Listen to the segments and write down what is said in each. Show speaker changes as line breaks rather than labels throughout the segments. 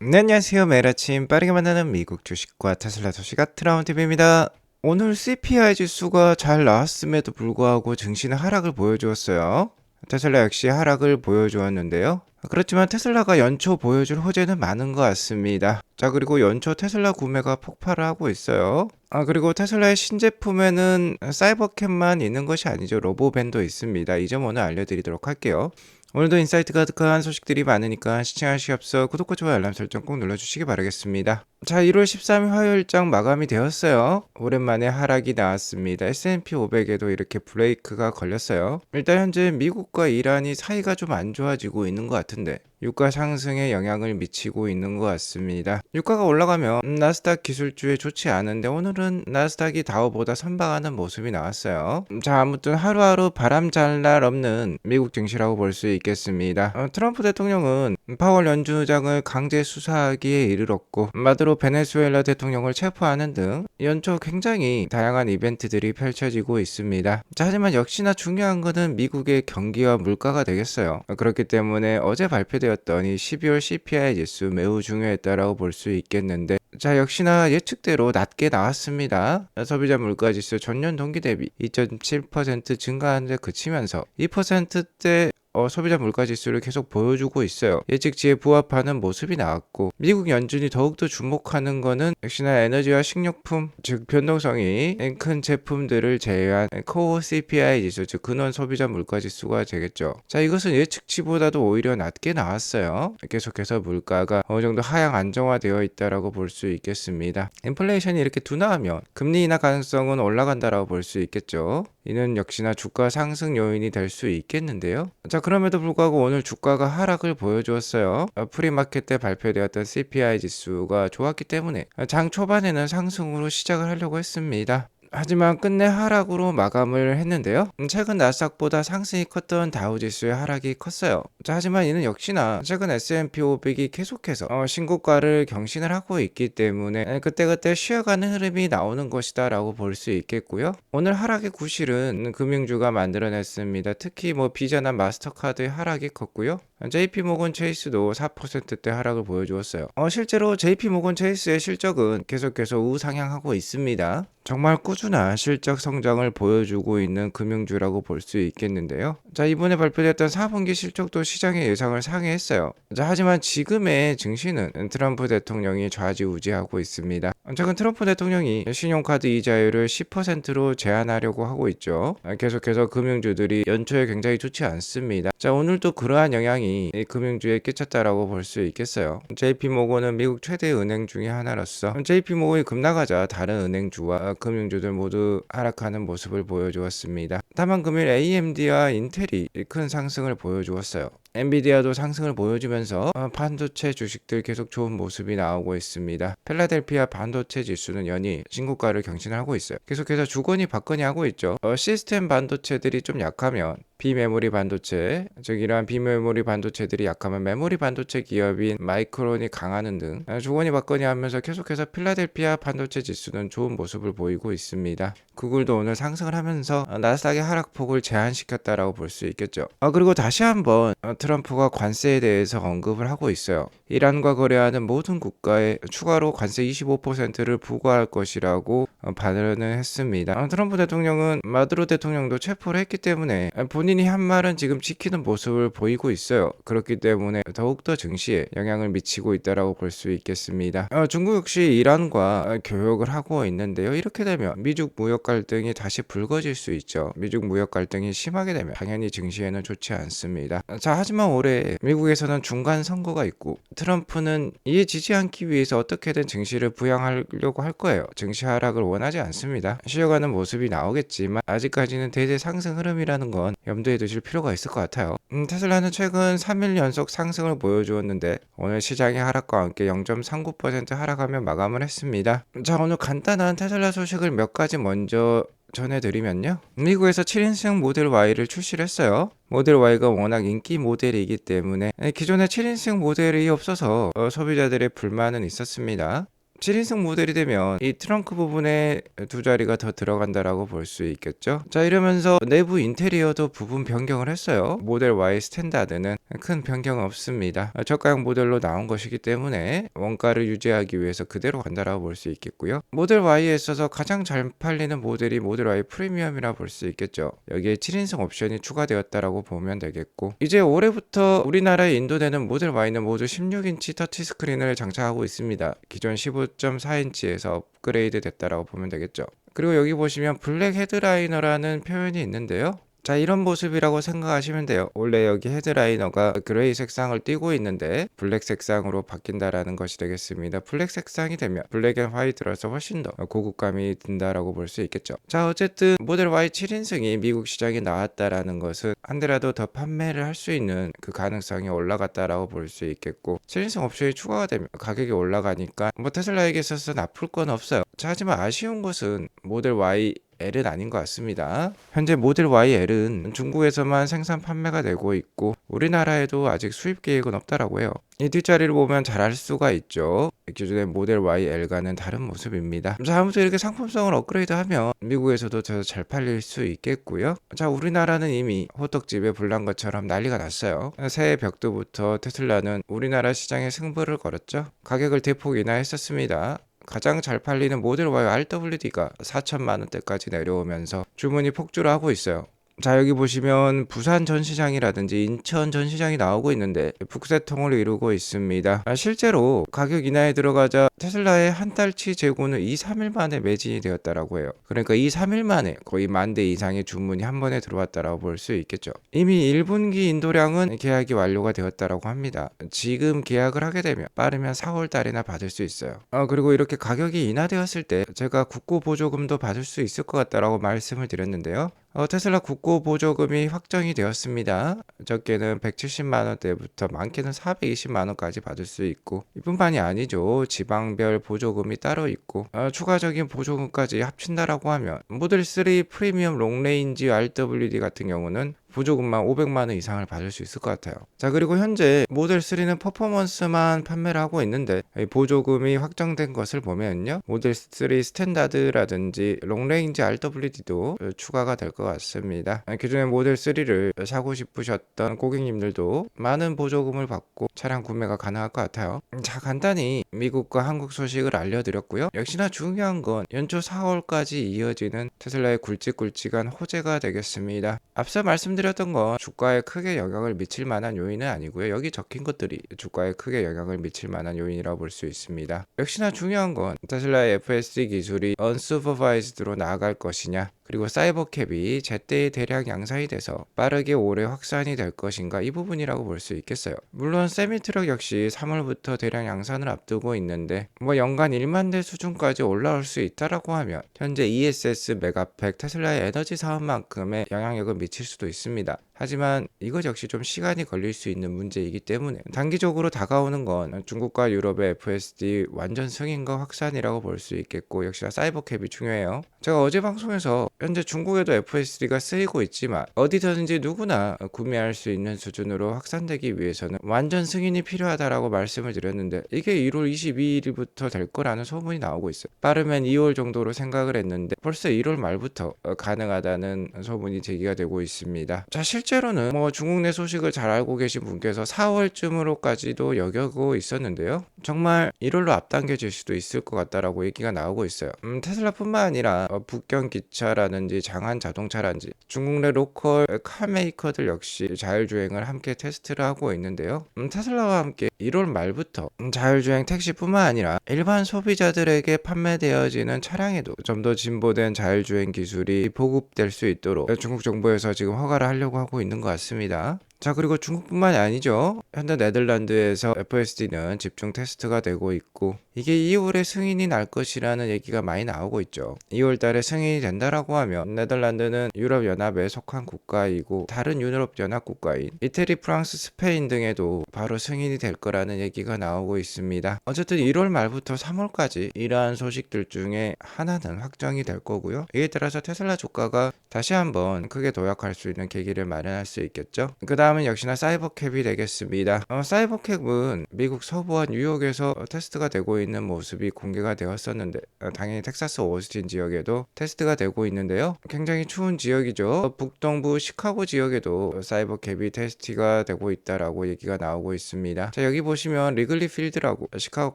네, 안녕하세요. 매일 아침 빠르게 만나는 미국 주식과 테슬라 소식가 트라운TV입니다. 오늘 CPI 지수가 잘 나왔음에도 불구하고 증시는 하락을 보여주었어요. 테슬라 역시 하락을 보여주었는데요. 그렇지만 테슬라가 연초 보여줄 호재는 많은 것 같습니다. 자, 그리고 연초 테슬라 구매가 폭발을 하고 있어요. 그리고 테슬라의 신제품에는 사이버캠만 있는 것이 아니죠. 로보밴도 있습니다. 이 점 오늘 알려드리도록 할게요. 오늘도 인사이트 가득한 소식들이 많으니까 시청하시기 앞서 구독과 좋아요 알람 설정 꼭 눌러주시기 바라겠습니다. 자, 1월 13일 화요일장 마감이 되었어요. 오랜만에 하락이 나왔습니다. S&P 500에도 이렇게 브레이크가 걸렸어요. 일단 현재 미국과 이란이 사이가 좀 안 좋아지고 있는 것 같은데 유가 상승에 영향을 미치고 있는 것 같습니다. 유가가 올라가면 나스닥 기술주에 좋지 않은데 오늘은 나스닥이 다우보다 선방하는 모습이 나왔어요. 자, 아무튼 하루하루 바람 잘 날 없는 미국 증시라고 볼 수 있겠습니다. 트럼프 대통령은 파월 연주장을 강제 수사하기에 이르렀고 마두로 베네수엘라 대통령을 체포하는 등 연초 굉장히 다양한 이벤트들이 펼쳐지고 있습니다. 자, 하지만 역시나 중요한 것은 미국의 경기와 물가가 되겠어요. 그렇기 때문에 어제 발표되었던 이 12월 CPI 지수 매우 중요했다라고 볼 수 있겠는데, 자, 역시나 예측대로 낮게 나왔습니다. 소비자 물가지수 전년 동기 대비 2.7% 증가한 데 그치면서 2%대 소비자 물가지수를 계속 보여주고 있어요. 예측치에 부합하는 모습이 나왔고, 미국 연준이 더욱더 주목하는 거는 역시나 에너지와 식료품, 즉 변동성이 큰 제품들을 제외한 코어 CPI 지수, 즉 근원 소비자 물가지수가 되겠죠. 자, 이것은 예측치보다도 오히려 낮게 나왔어요. 계속해서 물가가 어느 정도 하향 안정화되어 있다라고 볼 수 있겠습니다. 인플레이션이 이렇게 둔화하면 금리 인하 가능성은 올라간다라고 볼 수 있겠죠. 이는 역시나 주가 상승 요인이 될 수 있겠는데요. 자, 그럼에도 불구하고 오늘 주가가 하락을 보여주었어요. 프리마켓 때 발표되었던 CPI 지수가 좋았기 때문에 장 초반에는 상승으로 시작을 하려고 했습니다. 하지만 끝내 하락으로 마감을 했는데요. 최근 나스닥보다 상승이 컸던 다우지수의 하락이 컸어요. 자, 하지만 이는 역시나 최근 S&P 500이 계속해서 신고가를 경신을 하고 있기 때문에 그때그때 쉬어가는 흐름이 나오는 것이다 라고 볼 수 있겠고요. 오늘 하락의 구실은 금융주가 만들어냈습니다. 특히 비전한 마스터카드의 하락이 컸고요. JP모건 체이스도 4%대 하락을 보여주었어요. 실제로 JP모건 체이스의 실적은 계속해서 우상향하고 있습니다. 정말 꾸준한 실적 성장을 보여주고 있는 금융주라고 볼 수 있겠는데요. 자, 이번에 발표됐던 4분기 실적도 시장의 예상을 상회했어요. 자, 하지만 지금의 증시는 트럼프 대통령이 좌지우지하고 있습니다. 최근 트럼프 대통령이 신용카드 이자율을 10%로 제한하려고 하고 있죠. 계속해서 금융주들이 연초에 굉장히 좋지 않습니다. 자, 오늘도 그러한 영향이 금융주에 끼쳤다라고 볼 수 있겠어요. JP모건은 미국 최대 은행 중에 하나로서 JP모건이 급락하자 다른 은행주와 금융주들 모두 하락하는 모습을 보여주었습니다. 다만 금일 AMD와 인텔이 큰 상승을 보여주었어요. 엔비디아도 상승을 보여주면서 반도체 주식들 계속 좋은 모습이 나오고 있습니다. 필라델피아 반도체 지수는 연이 신고가를 경신하고 있어요. 계속해서 주거니 받거니 하고 있죠. 시스템 반도체들이 좀 약하면 비메모리 반도체, 즉 이러한 비메모리 반도체들이 약하면 메모리 반도체 기업인 마이크론이 강하는 등 주거니 받거니 하면서 계속해서 필라델피아 반도체 지수는 좋은 모습을 보이고 있습니다. 구글도 오늘 상승을 하면서 나스닥의 하락폭을 제한시켰다라고 볼 수 있겠죠. 그리고 다시 한번 트럼프가 관세에 대해서 언급을 하고 있어요. 이란과 거래하는 모든 국가에 추가로 관세 25%를 부과할 것이라고 발언을 했습니다. 트럼프 대통령은 마두로 대통령도 체포를 했기 때문에 본인이 한 말은 지금 지키는 모습을 보이고 있어요. 그렇기 때문에 더욱더 증시에 영향을 미치고 있다라고 볼 수 있겠습니다. 중국 역시 이란과 교역을 하고 있는데요. 이렇게 되면 미중 무역 갈등이 다시 불거질 수 있죠. 미중 무역 갈등이 심하게 되면 당연히 증시에는 좋지 않습니다. 자, 하지만 올해 미국에서는 중간 선거가 있고 트럼프는 이에 지지 않기 위해서 어떻게든 증시를 부양하려고 할 거예요. 증시 하락을 원하지 않습니다. 쉬어가는 모습이 나오겠지만 아직까지는 대대 상승 흐름이라는 건 염두에 두실 필요가 있을 것 같아요. 테슬라는 최근 3일 연속 상승을 보여주었는데 오늘 시장의 하락과 함께 0.39% 하락하며 마감을 했습니다. 자, 오늘 간단한 테슬라 소식을 몇 가지 먼저 전해드리면요. 미국에서 7인승 모델 Y를 출시를 했어요. 모델 Y가 워낙 인기 모델이기 때문에 기존에 7인승 모델이 없어서 소비자들의 불만은 있었습니다. 7인승 모델이 되면 이 트렁크 부분에 두 자리가 더 들어간다라고 볼 수 있겠죠. 자, 이러면서 내부 인테리어도 부분 변경을 했어요. 모델 Y 스탠다드는 큰 변경 없습니다. 저가형 모델로 나온 것이기 때문에 원가를 유지하기 위해서 그대로 간다라고 볼 수 있겠고요. 모델 Y에 있어서 가장 잘 팔리는 모델이 모델 Y 프리미엄이라 볼 수 있겠죠. 여기에 7인승 옵션이 추가되었다라고 보면 되겠고, 이제 올해부터 우리나라에 인도되는 모델 Y는 모두 16인치 터치스크린을 장착하고 있습니다. 기존 15.4인치에서 업그레이드 됐다라고 보면 되겠죠. 그리고 여기 보시면 블랙 헤드라이너라는 표현이 있는데요. 자, 이런 모습이라고 생각하시면 돼요. 원래 여기 헤드라이너가 그레이 색상을 띠고 있는데 블랙 색상으로 바뀐다라는 것이 되겠습니다. 블랙 색상이 되면 블랙 앤 화이트라서 훨씬 더 고급감이 든다라고 볼 수 있겠죠. 자, 어쨌든 모델 Y 7인승이 미국 시장에 나왔다라는 것은 한 대라도 더 판매를 할 수 있는 그 가능성이 올라갔다라고 볼 수 있겠고, 7인승 옵션이 추가가 되면 가격이 올라가니까 뭐 테슬라에게 있어서 나쁠 건 없어요. 자, 하지만 아쉬운 것은 모델 Y L은 아닌 것 같습니다. 현재 모델 YL은 중국에서만 생산 판매가 되고 있고 우리나라에도 아직 수입 계획은 없다라고 해요. 이 뒷자리를 보면 잘 알 수가 있죠. 기존의 모델 YL과는 다른 모습입니다. 자, 아무튼 이렇게 상품성을 업그레이드하면 미국에서도 더 잘 팔릴 수 있겠고요. 자, 우리나라는 이미 호떡집에 불난 것처럼 난리가 났어요. 새해 벽두부터 테슬라는 우리나라 시장에 승부를 걸었죠. 가격을 대폭 인하했었습니다. 가장 잘 팔리는 모델 Y RWD가 4천만 원대까지 내려오면서 주문이 폭주를 하고 있어요. 자, 여기 보시면 부산 전시장이라든지 인천 전시장이 나오고 있는데 북새통을 이루고 있습니다. 실제로 가격 인하에 들어가자 테슬라의 한 달치 재고는 2-3일 만에 매진이 되었다라고 해요. 그러니까 2-3일 만에 거의 10,000대 이상의 주문이 한 번에 들어왔다라고 볼 수 있겠죠. 이미 1분기 인도량은 계약이 완료가 되었다라고 합니다. 지금 계약을 하게 되면 빠르면 4월 달에나 받을 수 있어요. 그리고 이렇게 가격이 인하되었을 때 제가 국고 보조금도 받을 수 있을 것 같다라고 말씀을 드렸는데요. 테슬라 국고 보조금이 확정이 되었습니다. 적게는 170만 원대부터 많게는 420만 원까지 받을 수 있고, 이뿐만이 아니죠. 지방별 보조금이 따로 있고, 추가적인 보조금까지 합친다라고 하면 모델 3 프리미엄 롱레인지 RWD 같은 경우는 보조금만 500만 원 이상을 받을 수 있을 것 같아요. 자, 그리고 현재 모델 3는 퍼포먼스만 판매를 하고 있는데 보조금이 확정된 것을 보면요, 모델 3 스탠다드라든지 롱레인지 RWD도 추가가 될 것 같습니다. 기존의 모델 3를 사고 싶으셨던 고객님들도 많은 보조금을 받고 차량 구매가 가능할 것 같아요. 자, 간단히 미국과 한국 소식을 알려드렸고요. 역시나 중요한 건 연초 4월까지 이어지는 테슬라의 굵직굵직한 호재가 되겠습니다. 앞서 말씀드렸던 건 주가에 크게 영향을 미칠 만한 요인은 아니고요. 여기 적힌 것들이 주가에 크게 영향을 미칠 만한 요인이라고 볼 수 있습니다. 역시나 중요한 건 테슬라의 FSD 기술이 언슈퍼바이즈드로 나아갈 것이냐, 그리고 사이버캡이 제때에 대량 양산이 돼서 빠르게 올해 확산이 될 것인가, 이 부분이라고 볼 수 있겠어요. 물론 세미트럭 역시 3월부터 대량 양산을 앞두고 있는데 뭐 연간 1만 대 수준까지 올라올 수 있다라고 하면 현재 ESS 메가팩 테슬라의 에너지 사업만큼의 영향력을 미칠 수도 있습니다. 하지만 이것 역시 좀 시간이 걸릴 수 있는 문제이기 때문에 단기적으로 다가오는 건 중국과 유럽의 FSD 완전 승인과 확산이라고 볼 수 있겠고, 역시나 사이버캡이 중요해요. 제가 어제 방송에서 현재 중국에도 FSD가 쓰이고 있지만 어디서든지 누구나 구매할 수 있는 수준으로 확산되기 위해서는 완전 승인이 필요하다라고 말씀을 드렸는데 이게 1월 22일부터 될 거라는 소문이 나오고 있어요. 빠르면 2월 정도로 생각을 했는데 벌써 1월 말부터 가능하다는 소문이 제기가 되고 있습니다. 자, 실제로는 뭐 중국 내 소식을 잘 알고 계신 분께서 4월쯤으로까지도 여겨고 있었는데요. 정말 1월로 앞당겨질 수도 있을 것 같다라고 얘기가 나오고 있어요. 테슬라뿐만 아니라 북경 기차라든지 장한 자동차라든지 중국 내 로컬 카메이커들 역시 자율주행을 함께 테스트를 하고 있는데요. 테슬라와 함께 1월 말부터 자율주행 택시뿐만 아니라 일반 소비자들에게 판매되어지는 차량에도 좀 더 진보된 자율주행 기술이 보급될 수 있도록 중국 정부에서 지금 허가를 하려고 하고 있는 것 같습니다. 자, 그리고 중국뿐만이 아니죠. 현재 네덜란드에서 FSD는 집중 테스트가 되고 있고 이게 2월에 승인이 날 것이라는 얘기가 많이 나오고 있죠. 2월 달에 승인이 된다라고 하면 네덜란드는 유럽연합에 속한 국가이고 다른 유럽연합 국가인 이태리, 프랑스, 스페인 등에도 바로 승인이 될 거라는 얘기가 나오고 있습니다. 어쨌든 1월 말부터 3월까지 이러한 소식들 중에 하나는 확정이 될 거고요. 이에 따라서 테슬라 주가가 다시 한번 크게 도약할 수 있는 계기를 마련할 수 있겠죠. 그 다음에 다음은 역시나 사이버캡이 되겠습니다. 사이버캡은 미국 서부와 뉴욕에서 테스트가 되고 있는 모습이 공개가 되었었는데 당연히 텍사스 오스틴 지역에도 테스트가 되고 있는데요. 굉장히 추운 지역이죠. 북동부 시카고 지역에도 사이버캡이 테스트가 되고 있다라고 얘기가 나오고 있습니다. 자, 여기 보시면 리글리 필드라고 시카고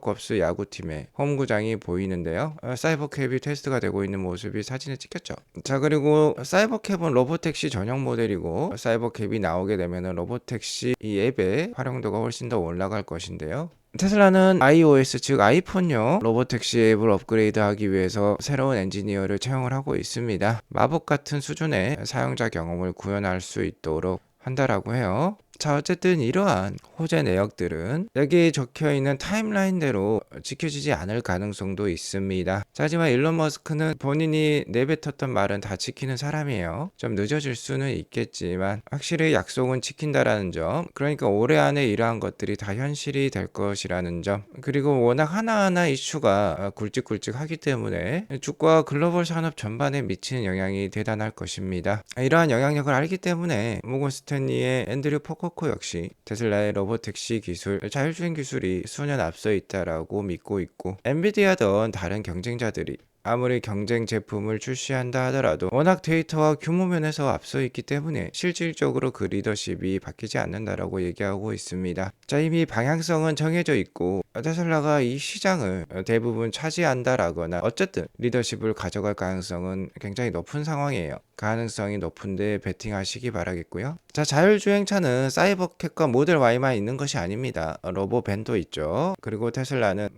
컵스 야구팀의 홈구장이 보이는데요. 사이버캡이 테스트가 되고 있는 모습이 사진에 찍혔죠. 자, 그리고 사이버캡은 로보택시 전용 모델이고 사이버캡이 나오게 되면 로보택시 이 앱의 활용도가 훨씬 더 올라갈 것인데요. 테슬라는 iOS 즉 아이폰용 로보택시 앱을 업그레이드하기 위해서 새로운 엔지니어를 채용을 하고 있습니다. 마법 같은 수준의 사용자 경험을 구현할 수 있도록 한다라고 해요. 자, 어쨌든 이러한 호재 내역들은 여기에 적혀있는 타임라인대로 지켜지지 않을 가능성도 있습니다. 자, 하지만 일론 머스크는 본인이 내뱉었던 말은 다 지키는 사람이에요. 좀 늦어질 수는 있겠지만 확실히 약속은 지킨다라는 점, 그러니까 올해 안에 이러한 것들이 다 현실이 될 것이라는 점, 그리고 워낙 하나하나 이슈가 굵직굵직하기 때문에 주가 글로벌 산업 전반에 미치는 영향이 대단할 것입니다. 이러한 영향력을 알기 때문에 모건 스탠리의 앤드류 포커코 역시 테슬라의 로보택시 기술, 자율주행 기술이 수년 앞서 있다라고 믿고 있고, 엔비디아든 다른 경쟁자들이 아무리 경쟁 제품을 출시한다 하더라도 워낙 데이터와 규모 면에서 앞서 있기 때문에 실질적으로 그 리더십이 바뀌지 않는다라고 얘기하고 있습니다. 자, 이미 방향성은 정해져 있고 테슬라가 이 시장을 대부분 차지한다라거나 어쨌든 리더십을 가져갈 가능성은 굉장히 높은 상황이에요. 가능성이 높은데 베팅하시기 바라겠고요. 자, 자율주행차는 사이버캡과 모델 Y만 있는 것이 아닙니다. 로보밴도 있죠. 그리고 테슬라는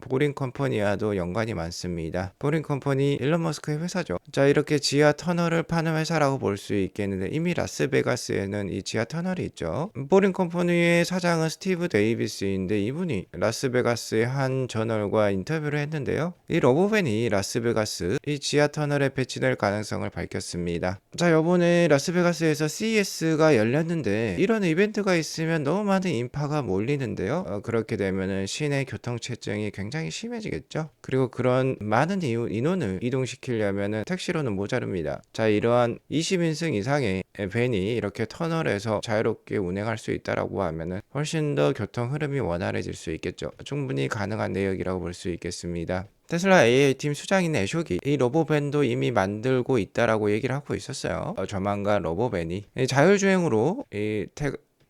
보링 컴퍼니와도 연관이 많습니다. 보링 컴퍼니 일론 머스크의 회사죠. 자, 이렇게 지하 터널을 파는 회사라고 볼 수 있겠는데 이미 라스베가스에는 이 지하 터널이 있죠. 보링 컴퍼니의 사장은 스티브 데이비스인데 이분이 라스베가스의 한 저널과 인터뷰를 했는데요. 이 로보밴이 라스베가스 이 지하 터널에 배치될 가능성을 밝혔습니다. 자, 이번에 라스베가스에서 CES가 열렸는데 이런 이벤트가 있으면 너무 많은 인파가 몰리는데요. 그렇게 되면은 시내 교통체증이 굉장히 심해지겠죠. 그리고 그런 많은 인원을 이동시키려면 택시로는 모자릅니다. 자, 이러한 20인승 이상의 밴이 이렇게 터널에서 자유롭게 운행할 수 있다라고 하면은 훨씬 더 교통 흐름이 원활해질 수 있겠죠. 충분히 가능한 내역이라고 볼 수 있겠습니다. 테슬라 AI팀 수장인 애쇼기 이 로보밴도 이미 만들고 있다라고 얘기를 하고 있었어요. 조만간 로보밴이 자율주행으로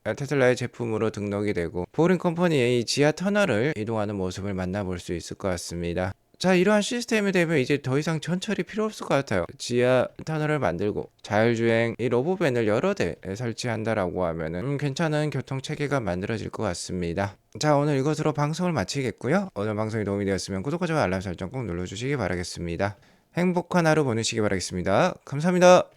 테슬라의 제품으로 등록이 되고 보링 컴퍼니의 이 지하 터널을 이동하는 모습을 만나볼 수 있을 것 같습니다. 자, 이러한 시스템이 되면 이제 더 이상 전철이 필요 없을 것 같아요. 지하 터널을 만들고 자율주행 이 로보밴을 여러 대 설치한다라고 하면은 괜찮은 교통 체계가 만들어질 것 같습니다. 자, 오늘 이것으로 방송을 마치겠고요. 오늘 방송이 도움이 되었으면 구독과 좋아요 알람 설정 꼭 눌러주시기 바라겠습니다. 행복한 하루 보내시기 바라겠습니다. 감사합니다.